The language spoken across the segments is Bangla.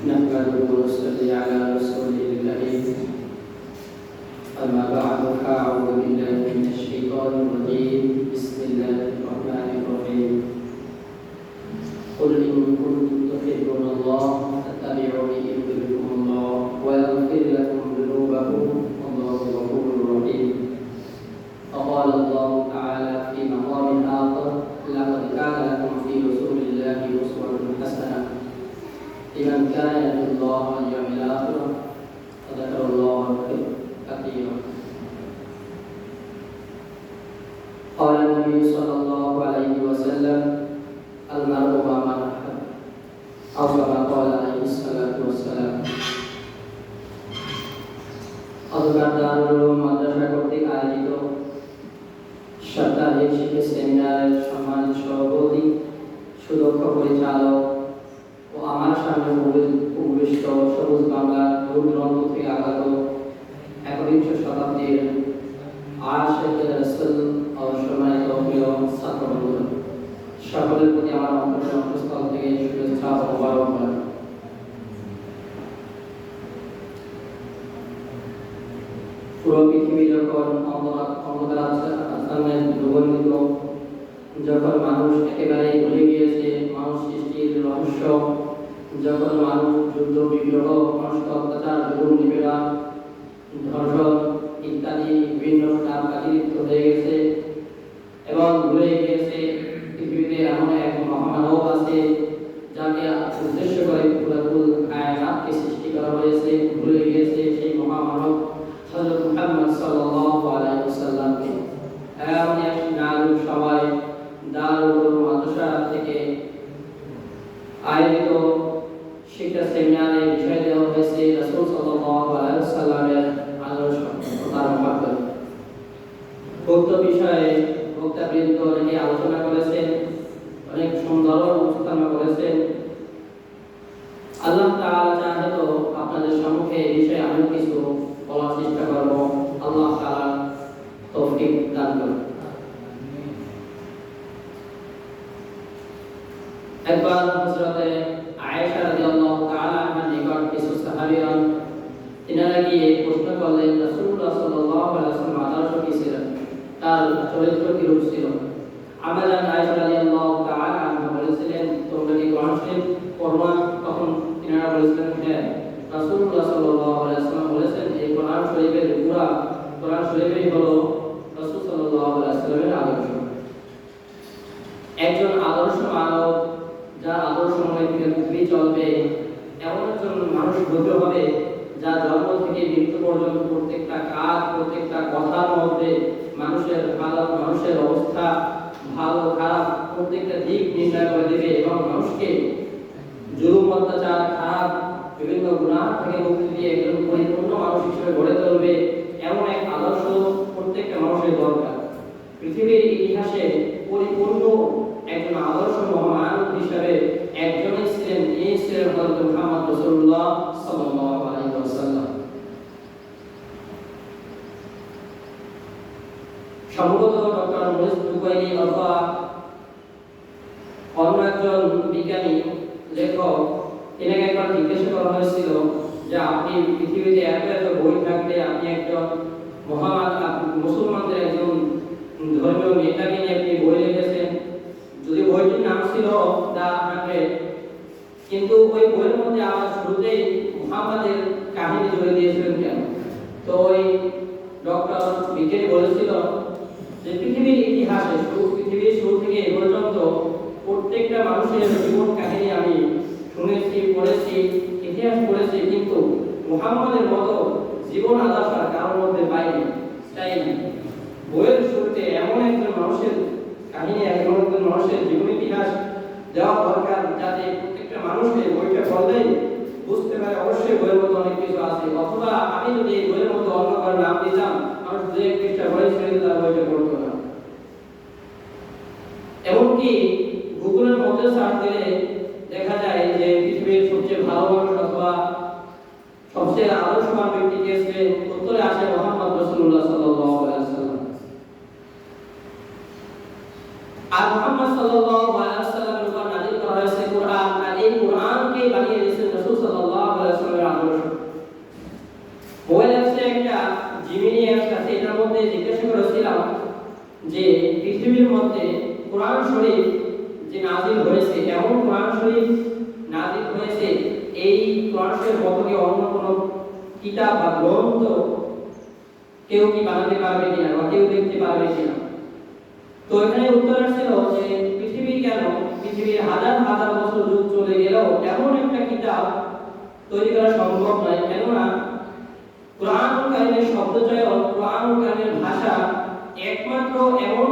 نحمده ونصلي على رسوله الكريم أما بعد فأعوذ بالله من الشيطان الرجيم بسم الله الرحمن الرحيم قل إن كنتم تحبون الله فاتبعوني يحببكم الله ويغفر لكم ذنوبكم والله غفور رحيم فقال الله تعالى في مقام آخر لقد كان لكم في رسول الله أسوة حسنة لمن كان يرجو الله واليوم الآخر وذكر الله كثيرا. قال النبي صلى الله عليه وسلم المرء مع من أحب أو كما قال عليه الصلاة والسلام. অতঃপর দারুল উলুম মাদ্রাসা কর্তৃক আয়োজিত সাপ্তাহিক শিক্ষা সেমিনারের সম্মানিত সভাপতি, সুদক্ষ পরিচালক ও আমার সামনে উপবিষ্ট সবুজ বাংলা দূর দূরান্ত থেকে আগত একবিংশ শতাব্দীর আশিকে রাসূল ও সম্মানিত প্রিয় ছাত্রবন্ধুরা, সকলের প্রতি আমার অন্তঃস্থল থেকে শুভেচ্ছা ও মোবারকবাদ। পুরো পৃথিবী যখন অন্ধকারাচ্ছন্নে দুর্গন্ধিত, যখন মানুষ একেবারে ভুলে গিয়েছে মানুষ সৃষ্টির রহস্য, যখন মানুষ যুদ্ধ বিগ্রহ, নষ্ট অত্যাচার, জুলুম নিপীড়ন, ধর্ষণ ইত্যাদি বিভিন্ন কাজে লিপ্ত হয়ে গেছে এবং ভুলে গিয়েছে পৃথিবীতে এমন এক মহামানব আছে যাকে উদ্দেশ্য করে পুরাকুল কায়নাতকে সৃষ্টি করা হয়েছে, ভুলে গিয়েছে সেই মহামানব হযরত মুহাম্মদ সাল্লাল্লাহু আলাইহি ওয়াসাল্লামকে। এমন এক নারী সবাই দারুল উলুম মাদ্রাসা থেকে আয়োজিত শিক্ষা সেমিনারে বিষয় দেওয়া হয়েছে রাসূল সাল্লাল্লাহু আলাইহি ওয়াসাল্লামের আদর্শ ও তার মহব্বত। উক্ত বিষয়ে বক্তাবৃন্দ অনেকে আলোচনা করেছেন, অনেক সুন্দর উপস্থাপনা করেছেন। আল্লাহ তাআলা চাহে তো আপনাদের সম্মুখে এই বিষয়ে আমি কিছু বলার চেষ্টা করব। আল্লাহ তাআলা তৌফিক দান করুন। একবার হযরতে আয়েশা রাদিয়াল্লাহু তাআলা আনহার নিকট কিছু সাহাবীগণ তিনারা গিয়ে প্রশ্ন করলেন, রাসূলুল্লাহ সাল্লাল্লাহু আলাইহি ওয়াসাল্লাম আদর্শ কি ছিলেন, তার চরিত্র কি রূপ ছিল? আমাদের আয়েশা রাদিয়াল্লাহু তাআলা আনহা বলেছিলেন, তোমরা কি কোরআন শরীফ পড়ো না? তখন তিনারা বলেছিলেন, হ্যাঁ, রাসূলুল্লাহ সাল্লাল্লাহু আলাইহি ওয়াসাল্লাম বলেছেন এই কোরআন শরীফের পুরা কোরআন শরীফই হলো রাসূল সাল্লাল্লাহু আলাইহি ওয়াসাল্লামের আদর্শ। একজন আদর্শ মানব যার আদর্শ মনে পৃথিবী চলবে, এমন একজন মানুষ হতে হবে যা জন্ম থেকে মৃত্যু পর্যন্ত প্রত্যেকটা কাজ, প্রত্যেকটা কথার মধ্যে মানুষের হালত, মানুষের অবস্থা, ভালো খারাপ প্রত্যেকটা দিক নির্ণয় করে দেবে এবং মানুষকে জুলুম, অত্যাচার, খারাপ বিভিন্ন গুনাহ থেকে মুক্তি দিয়ে একজন পরিপূর্ণ মানুষ হিসেবে গড়ে তুলবে। এমন এক আদর্শ প্রত্যেকটা মানুষের দরকার। পৃথিবীর ইতিহাসে পরিপূর্ণ একজন আদর্শ মহামানব হিসেবে একজনই ছিলেন, এই ছিলেন হযরত মুহাম্মদ রাসূলুল্লাহ সাল্লাল্লাহু আলাইহি ওয়াসাল্লাম। সম্ভবত ডক্টর মুইজ দুবাইলি অথবা অন্য একজন বিজ্ঞানী লেখক, এনাকে একবার জিজ্ঞাসা করা হয়েছিল যে আপনি পৃথিবীতে এত এত বই থাকতে আপনি একজন মুসলমানদের একজন ধর্মীয় নেতাকে নিয়ে আপনি বই লিখেছেন, যদি বইটির নাম ছিল দা 100, কিন্তু ওই বইয়ের মধ্যে আবার শুরুতেই মুহাম্মাদের কাহিনী জুড়ে দিয়েছিলেন কেন? তো ওই ডক্টর বিজ্ঞানী বলেছিল যে পৃথিবীর ইতিহাসে পৃথিবীর শুরু থেকে এ পর্যন্ত প্রত্যেকটা মানুষের জীবন কাহিনী আমি শুনেছি, পড়েছি, ইতিহাস পড়েছি, কিন্তু মুহাম্মাদের মতো জীবন আদর্শ কারোর মধ্যে পাইনি। তাই বইয়ের শুরুতে এমন একজন মানুষের কাহিনী, এমন একজন মানুষের জীবন ইতিহাস দেওয়া দরকার যাতে প্রত্যেকটা মানুষকে বইটা পড়লেই বুঝতে পারে অবশ্যই বইয়ের মধ্যে অনেক কিছু আছে। অথবা আমি যদি এই বইয়ের মধ্যে অন্য কারো নাম দিতাম, মানুষ দু এক পৃষ্ঠা পড়ে ছেড়ে দিলে বইটা পড়তো না। এমনকি গুগলের মধ্যে সার্চ দিলে দেখা যায় যে পৃথিবীর সবচেয়ে ভালো মানুষ অথবা সবচেয়ে আদর্শবান ব্যক্তি কে ছিলেন, উত্তরে আসে মুহাম্মদ রাসূলুল্লাহ সাল্লাল্লাহু আলাইহি ওয়াসাল্লাম। আর মুহাম্মদ সাল্লাল্লাহু আলাইহি ওয়াসাল্লামের উপর নাযিল করা হয়েছে কোরআন, আর এই কোরআনকে বানিয়ে দিয়েছেন রাসূল সাল্লাল্লাহু মধ্যে জিজ্ঞাসা করেছিলাম যে পৃথিবীর মধ্যে কোরআন শরীফ যে নাযিল হয়েছে, এমন কোরআন শরীফ নাযিল হয়েছে এই কোরআন শরীফ মতো কি অন্য কোনো কিতাব বা গ্রন্থ কেউ কি বানাতে পারবে কিনা বা কেউ লিখতে পারবে কিনা। তো এখানে উত্তর আসছিল যে পৃথিবী কেন, পৃথিবীর হাজার হাজার বছর যুগ চলে গেলেও এমন একটা কিতাব তৈরি করা সম্ভব নয়। কেননা কোরআনুল কারীমের শব্দচয়ন, কোরআনুল কারীমের ভাষা একমাত্র এমন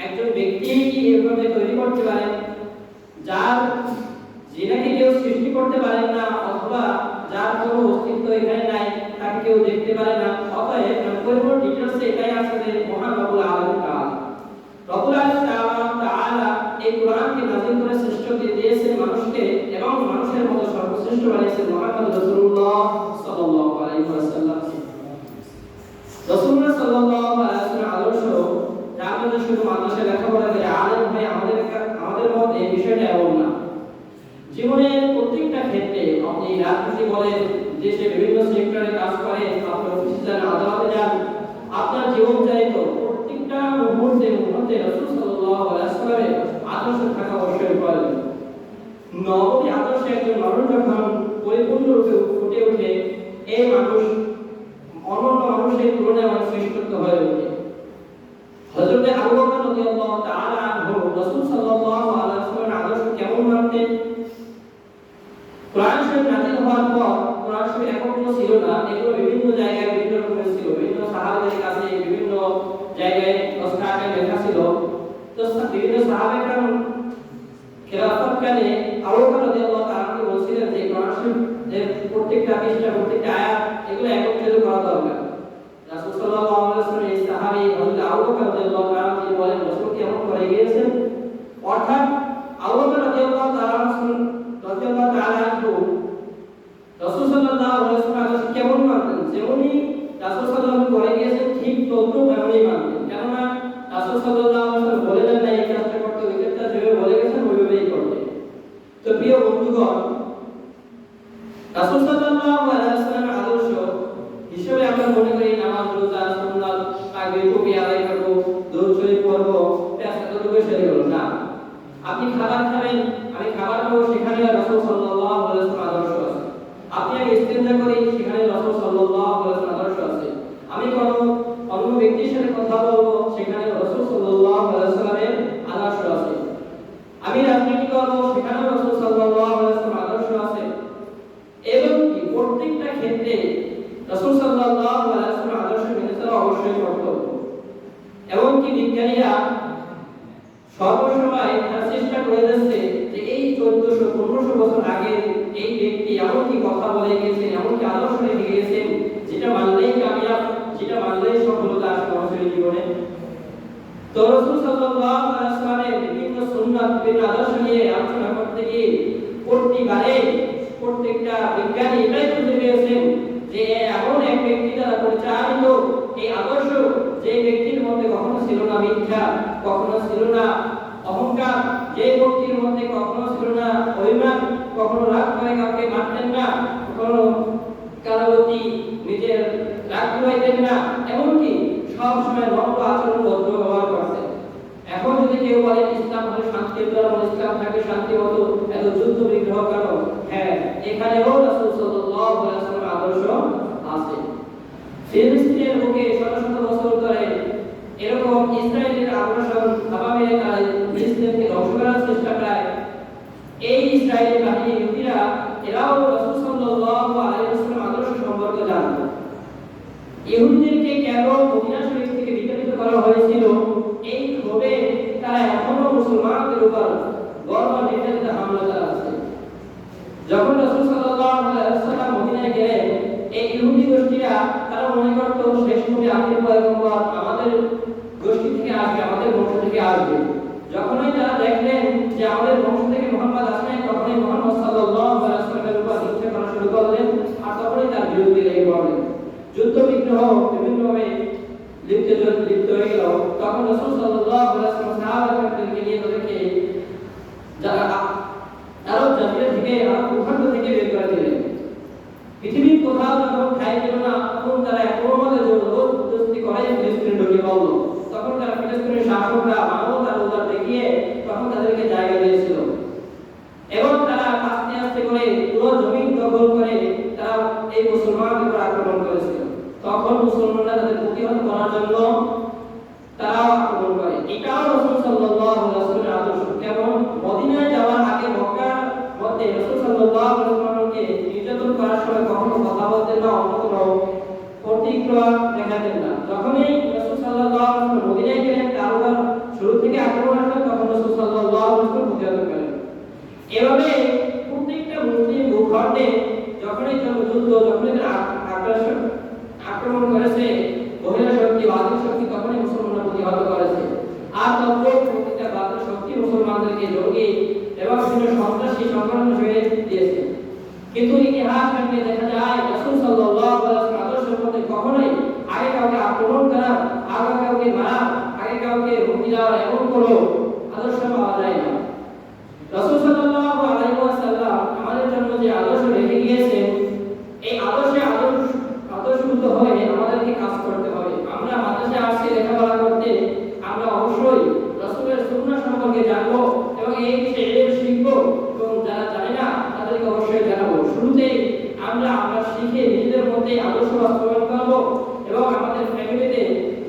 একজন ব্যক্তি কি এভাবে তৈরি করতে পারেন যার যেটাকে কেউ সৃষ্টি করতে পারেন না, অথবা যার কোনো অস্তিত্ব এখানে নাই, তাকে কেউ দেখতে পারে না। অতএব পরিপূর্ণ ডিটেইলসে এটাই আছে যে মহান রব্বুল আলামিন রব্বুল আলামিন তাআলা এই কোরআনকে নাযিল করে শ্রেষ্ঠ দিয়েছেন মানুষকে, এবং মানুষের মধ্যে সর্বশ্রেষ্ঠ বানিয়েছেন মুহাম্মদ রাসূলুল্লাহ সাল্লাল্লাহু আলাইহি ওয়াসাল্লাম। রাসূলুল্লাহ সাল্লাল্লাহু আলাইহি ওয়াসাল্লাম আদর্শ যার মধ্যে শুধু মাদ্রাসায় লেখাপড়া করে আলেম হয়ে আমাদের মধ্যে বিষয়টা এমন না। জীবনের প্রত্যেকটা ক্ষেত্রে আপনি রাজনীতি বলেন, দেশে বিভিন্ন সেক্টরে কাজ করেন, আপনি অফিসে যান, আদালতে যান, আপনার জীবনচারিত প্রত্যেকটা মুহূর্তে রাসূল সাল্লাল্লাহু আলাইহি ওয়াসাল্লামের আদর্শ থাকা অবশ্যই প্রয়োজন। নবী আদর্শে একজন মানুষ যখন পরিপূর্ণরূপে ফুটে ওঠে, এই মানুষ অন্যান্য মানুষের তুলনায় অনেক শ্রেষ্ঠত্ব হয়ে ওঠে। হযরত আবু বকর রাদিয়াল্লাহু তাআলা আনহু রাসূল সাল্লাল্লাহু আলাইহি ওয়াসাল্লামের আদর্শ কেমন মানতেন? কোরআন শরীফ নাযিল হওয়ার পর কোরআন শরীফ একত্র ছিল না, এগুলো বিভিন্ন জায়গায় বিভিন্ন রকমের ছিল, বিভিন্ন সাহাবাদের কাছে বিভিন্ন জায়গায় দস্তাকায় লেখা ছিল। তো বিভিন্ন সাহাবারা খেলাফতকালে আবু বকর রাদিয়াল্লাহু তাআলা আনহু বলছিলেন যে কোরআন শরীফের প্রত্যেকটা পৃষ্ঠা, প্রত্যেকটা আয়াত এগুলো একত্রিত করা দরকার। রাসূল সাল্লাল্লাহু আলাইহি ওয়াসাল্লাম এই সাহাবী হযরত আবু বকর রাদিয়াল্লাহু তাআলা তিনি বলেন রাসূল কেমন করে গিয়েছেন, অর্থাৎ আবু বকর রাদিয়াল্লাহু তাআলা আনহু রাসূল সাল্লাল্লাহু আলাইহি ওয়াসাল্লাম কেমন মানতেন, যেমনই রাসূল সাল্লাল্লাহু আলাইহি ওয়াসাল্লাম করে গিয়েছেন ঠিক তদ্রুপ এমনই মানতেন। কেননা রাসূল সাল্লাল্লাহু আলাইহি ওয়াসাল্লাম বলে দেন না এই কাজটা করতে, ওই কাজটা যেভাবে বলে গেছেন ওইভাবেই করতে। তো প্রিয় বন্ধুগণ, রাসূল সাল্লাল্লাহু আলাইহি ওয়াসাল্লামের আদর্শ হিসেবে আমরা মনে করি নামাজ, রোজা, সুন্নাত, তাকবীর, টুপি আদায় করব, দরুদ শরীফ পড়ব, এতটুকু সেরে গেল না। আপনি খাবার খাবেন, আমি খাবার খাবো, সেখানে রাসূল সাল্লাল্লাহু আলাইহি ওয়াসাল্লাম আদর্শ আছে। আপনি আগে ইস্তেঞ্জা করি, সেখানে রাসূল সাল্লাল্লাহু আলাইহি ওয়াসাল্লাম আদর্শ আছে। আমি কোনো অন্য ব্যক্তির সাথে কথা বলবো, সেখানে রাসূল সাল্লাল্লাহু আলাইহি ওয়াসাল্লামের আদর্শ আছে। আমি রাজনীতি করব, সেখানে রাসূল সাল্লাল্লাহু আলাইহি ওয়াসাল্লাম আদর্শ আছে। এবং কি প্রত্যেকটা ক্ষেত্রে রাসূল সাল্লাল্লাহু আলাইহি ওয়াসাল্লাম আদর্শ মেনে চলা অবশ্যই কর্তব্য। এবং কি বিজ্ঞানীরা সর্বসময় চেষ্টা করে যাচ্ছে যে এই 1400-1500 বছর আগে এই ব্যক্তি এমন কি কথা বলে গিয়েছেন, এমন কি আদর্শ রেখে গিয়েছেন যেটা মানলেই কামিয়াব, যেটা মানলেই সফলতা আসবে মানুষের জীবনে। তো রাসূল সাল্লাল্লাহু আলাইহি ওয়াসাল্লামের বিভিন্ন সুন্নাত, বিভিন্ন আদর্শ নিয়ে আলোচনা করতে গিয়ে প্রতিবারে প্রত্যেকটা বিজ্ঞানী এটাই খুঁজে পেয়েছেন যে এমন এক ব্যক্তি দ্বারা পরিচালিত এই আদর্শ, যে ব্যক্তির মধ্যে কখনো ছিল না মিথ্যা, কখনো ছিল না অহংকার, যে ব্যক্তির মধ্যে কখনো ছিল না অভিমান, কখনো রাগ করে কাউকে মারতেন না, কখনো কারো প্রতি নিজের রাগ দেখাইতেন না, এমনকি সব সময় নম্র আচরণ, ভদ্র ব্যবহার করতেন। এখন যদি কেউ বলে ইসলাম হলো শান্তির ধর্ম, ইসলাম থাকে শান্তি মতো, এত যুদ্ধ বিগ্রহ কেন? হ্যাঁ, এখানেও রাসূল সাল্লাল্লাহু আলাইহি ওয়াসাল্লামের আদর্শ আছে। ফিলিস্তিনের বুকে শত শত বছর ধরে এরকম ইসরায়েলের আগ্রাসন ভাবে ফিলিস্তিনকে ধ্বংস করার চেষ্টা করে। এই ইসরায়েলি বাহিনী ইহুদিরা এরাও রাসূল সাল্লাল্লাহু আলাইহি ওয়াসাল্লামের আদর্শ সম্পর্কে জানতো। ইহুদিদেরকে কেন মদিনা শরীফ থেকে বিতাড়িত করা হয়েছিল, এই ক্ষোভে তারা এখনো মুসলমানদের উপর বর্বর নির্যাতিত হামলা চালাচ্ছে। যখন রাসূল সাল্লাল্লাহু আলাইহি ওয়াসাল্লাম মদিনায় গেলেন, এই ইহুদি গোষ্ঠীরা তারা মনে করত শেষ নবী আখির পয়গম্বর আমাদের গোষ্ঠী থেকে আসবে, আমাদের বংশ থেকে আসবে। যখনই তারা দেখলেন যে আমাদের বংশ থেকে মুহাম্মদ আসেন, তখনই মুহাম্মদ সাল্লাল্লাহু আলাইহি ওয়াসাল্লামের উপর হিংসা করা শুরু করলেন, আর তখনই তার বিরুদ্ধে লেগে পড়লেন। যুদ্ধ বিগ্রহ বিভিন্নভাবে লিপ্ত হয়ে গেল। তখন রাসূল সাল্লাল্লাহু আলাইহি ওয়াসাল্লাম সাহাবাদেরকে নিয়ে তাদেরকে আরব জাজিরা থেকে, আরব ভূখণ্ড থেকে বের করে দিলেন। পৃথিবীর কোথাও যখন ঠাঁই পেল না, তখন তারা একমাত্র জবরদস্তি করে ফিলিস্তিনে ঢুকে পড়ল। তখন তারা ফিলিস্তিনের শাসকরা মানবতার উদার দেখিয়ে তখন তাদেরকে জায়গা দিয়েছিল এবং তারা আস্তে আস্তে করে পুরো জমি দখল করে তারা এই মুসলমানদের উপর আক্রমণ করেছিল। তখন মুসলমানরা তাদের প্রতিহত করার জন্য তারাও আক্রমণ করে। এটাও রাসূল সাল্লাল্লাহু আলাইহি ওয়াসাল্লামের আদর্শ। কেমন? মদিনায় যাওয়ার আগে মক্কার মধ্যে রাসূল সাল্লাল্লাহু আলাইহি ওয়াসাল্লামকে নির্যাতন করার সময় কখনো কথা বলতেন না, অন্য কোনো প্রতিক্রিয়া দেখাতেন না। যখনই রাসূল সাল্লাল্লাহু আলাইহি ওয়াসাল্লাম মদিনায় গেলেন, কারবার শুরু থেকে আক্রমণ আসলো, তখন রাসূল সাল্লাল্লাহু আলাইহি ওয়াসাল্লাম প্রতিহত করেন। এভাবে প্রত্যেকটা মুসলিম ভূখণ্ডে যখনই যুদ্ধ, যখনই আগ্রাসন আক্রমণ করেছে মহিলা শক্তি, বাতিল শক্তি, তখনই মুসলমানরা প্রতিহত করেছে। আর তখন প্রতিটা বাতিল শক্তি মুসলমানদেরকে জঙ্গি এবং বিভিন্ন সন্ত্রাসী সংগঠন হিসেবে দিয়েছে। কিন্তু ইতিহাস ঘেঁটে দেখা যায় রাসূল সাল্লাল্লাহু আলাইহি ওয়াসাল্লাম আদর্শের মধ্যে কখনোই আগে কাউকে আক্রমণ করা, আগে কাউকে মারা, আগে কাউকে হুমকি দেওয়ার এমন কোনো আদর্শ পাওয়া যায় না। রাসূল সাল্লাল্লাহু আলাইহি ওয়াসাল্লাম আমাদের জন্য যে আদর্শ রেখে গিয়েছেন, এই আদর্শগত হয়ে আমাদেরকে কাজ করতে হবে। আমরা মাদ্রাসায় আসছি লেখাপড়া করতে, আমরা অবশ্যই রাসূলের সুন্নাহ সম্পর্কে জানবো এবং এই বিষয়ে ইলম শিখবো এবং যারা জানে না তাদেরকে অবশ্যই জানাবো। শুরুতেই আমরা শিখে নিজেদের মধ্যে আদর্শ বাস্তবায়ন করবো এবং আমাদের ফ্যামিলিতে,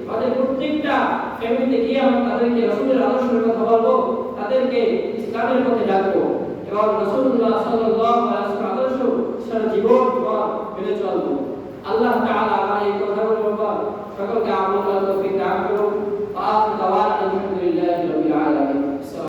আমাদের প্রত্যেকটা ফ্যামিলিতে গিয়ে আমরা তাদেরকে রাসূলের আদর্শের কথা বলবো, তাদেরকে ইসলামের পথে ডাকবো এবং রাসূলুল্লাহ সাল্লাল্লাহু আলাইহি ওয়াসাল্লাম আদর্শ সারা জীবন মেনে চলবো। আল্লাহ তাআলা আমার এই কথাগুলোর উপর সকলকে আমল করার তৌফিক দান করুন।